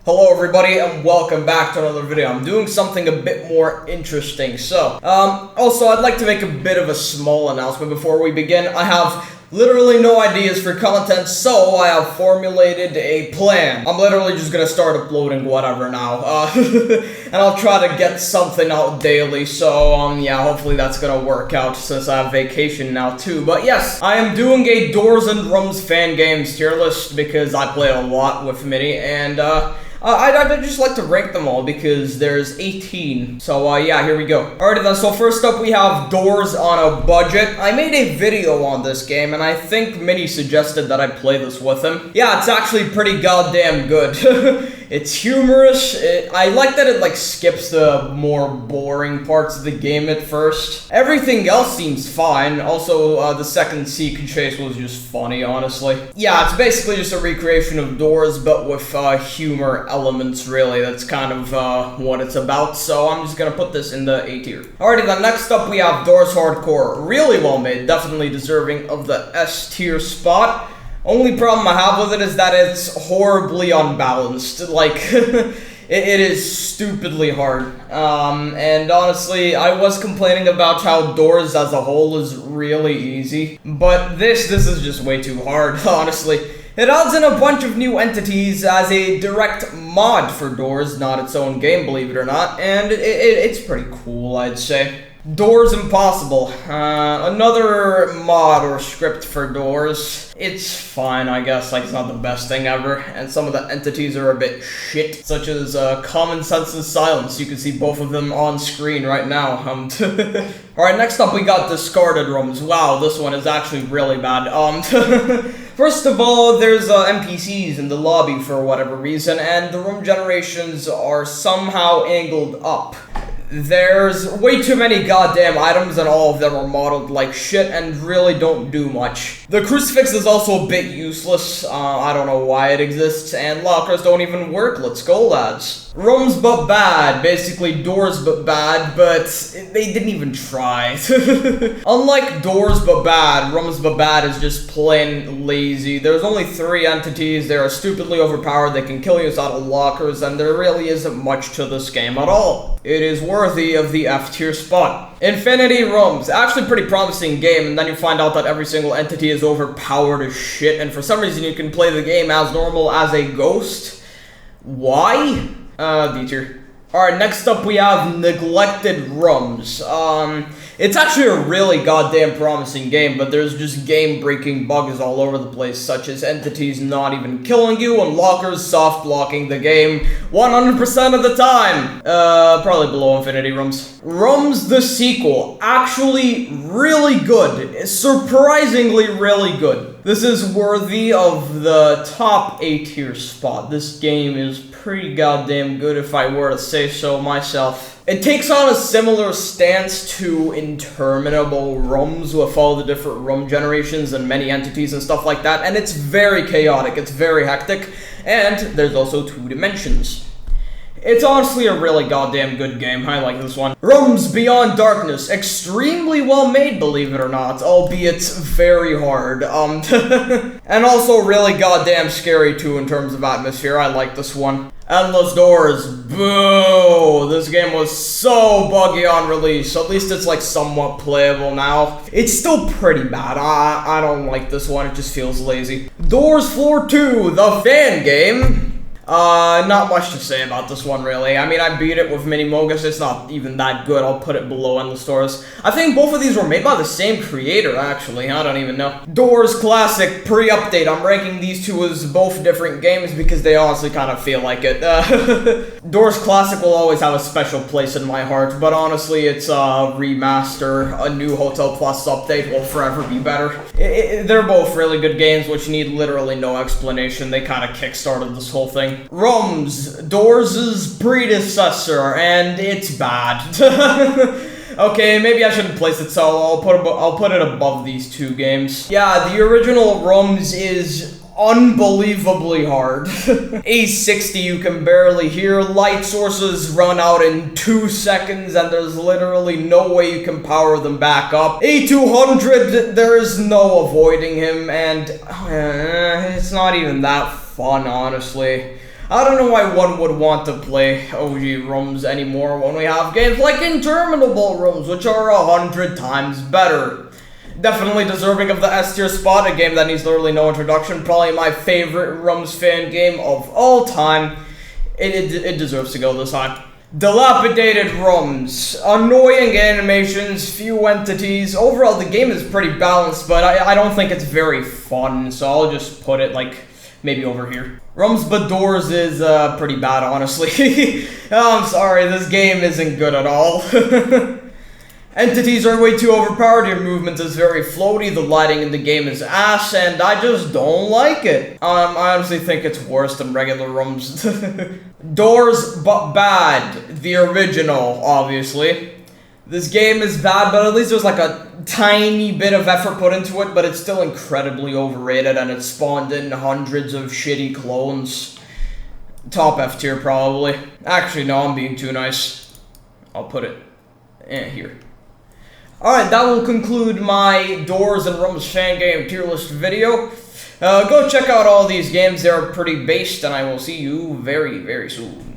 Hello everybody and welcome back to another video. I'm doing something a bit more interesting. Also I'd like to make a bit of a small announcement before we begin. I have literally no ideas for content, so I have formulated a plan. I'm literally just gonna start uploading whatever now, and I'll try to get something out daily, so, yeah, hopefully that's gonna work out since I have vacation now too. But yes, I am doing a Doors and Rums fan games tier list because I play a lot with Mini, and, I'd just like to rank them all because there's 18. So, yeah, here we go. Alrighty then, so first up we have Doors on a Budget. I made a video on this game, and I think Minnie suggested that I play this with him. Yeah, it's actually pretty goddamn good. It's humorous. I like that it, like, skips the more boring parts of the game at first. Everything else seems fine. Also, the second sequel chase was just funny, honestly. Yeah, it's basically just a recreation of Doors, but with, humor elements, really. That's kind of, what it's about, so I'm just gonna put this in the A tier. Alrighty then, next up we have Doors Hardcore. Really well made, definitely deserving of the S tier spot. Only problem I have with it is that it's horribly unbalanced. Like, it is stupidly hard. And honestly, I was complaining about how Doors as a whole is really easy. But this is just way too hard, honestly. It adds in a bunch of new entities as a direct mod for Doors, not its own game, believe it or not. And it's pretty cool, I'd say. Doors Impossible, another mod or script for Doors. It's fine, I guess, like, it's not the best thing ever, and some of the entities are a bit shit, such as, Common Sense and Silence. You can see both of them on screen right now. Alright, next up we got Discarded Rooms. Wow, this one is actually really bad. First of all, there's, NPCs in the lobby for whatever reason, and the room generations are somehow angled up. There's way too many goddamn items and all of them are modeled like shit and really don't do much. The crucifix is also a bit useless, I don't know why it exists, and lockers don't even work. Let's go, lads. Rooms but bad, basically Doors but bad, but they didn't even try. Unlike Doors but bad, Rooms but bad is just plain lazy. There's only 3 entities, they are stupidly overpowered, they can kill you out of lockers, and there really isn't much to this game at all. It is worthy of the F tier spot. Infinity Rooms, actually pretty promising game, and then you find out that every single entity is overpowered as shit, and for some reason you can play the game as normal as a ghost. Why? D tier. Alright, next up we have Neglected Rooms. It's actually a really goddamn promising game, but there's just game-breaking bugs all over the place, such as entities not even killing you and lockers soft-locking the game 100% of the time. Probably below Infinity Rooms. Rooms the sequel, actually really good. Surprisingly really good. This is worthy of the top A tier spot. This game is pretty goddamn good if I were to say so myself. It takes on a similar stance to Interminable Rooms with all the different room generations and many entities and stuff like that, and it's very chaotic, it's very hectic, and there's also 2 dimensions. It's honestly a really goddamn good game. I like this one. Rooms Beyond Darkness. Extremely well made, believe it or not, albeit very hard. And also really goddamn scary too in terms of atmosphere. I like this one. Endless Doors. Boo! This game was so buggy on release. At least it's like somewhat playable now. It's still pretty bad. I don't like this one. It just feels lazy. Doors Floor 2, the fan game. Not much to say about this one, really. I mean, I beat it with Mini Mogus. It's not even that good. I'll put it below Endless Doors. I think both of these were made by the same creator, actually. I don't even know. Doors Classic pre-update. I'm ranking these two as both different games because they honestly kind of feel like it. Doors Classic will always have a special place in my heart, but honestly, it's a remaster. A new Hotel Plus update will forever be better. They're both really good games, which need literally no explanation. They kind of kickstarted this whole thing. Rooms, Doors' predecessor, and it's bad. Okay, maybe I shouldn't place it so. I'll put it above these 2 games. Yeah, the original Rooms is unbelievably hard. A60 you can barely hear, light sources run out in 2 seconds, and there's literally no way you can power them back up. A200, there is no avoiding him, and it's not even that fun, honestly. I don't know why one would want to play OG rooms anymore when we have games like Interminable Rooms, which are 100 times better. Definitely deserving of the S tier spot, a game that needs literally no introduction. Probably my favorite Rooms fan game of all time. It deserves to go this high. Dilapidated rooms, annoying animations, few entities. Overall, the game is pretty balanced, but I don't think it's very fun, so I'll just put it, like, maybe over here. Rooms but Doors is pretty bad, honestly. I'm sorry, this game isn't good at all. Entities are way too overpowered, your movement is very floaty, the lighting in the game is ass, and I just don't like it. I honestly think it's worse than regular rooms. Doors but bad, the original, obviously. This game is bad, but at least there's like a tiny bit of effort put into it, but it's still incredibly overrated, and it spawned in hundreds of shitty clones. Top F tier, probably. Actually, no, I'm being too nice. I'll put it here. Alright, that will conclude my Doors and Rooms fan game tier list video. Go check out all these games, they're pretty based, and I will see you very, very soon.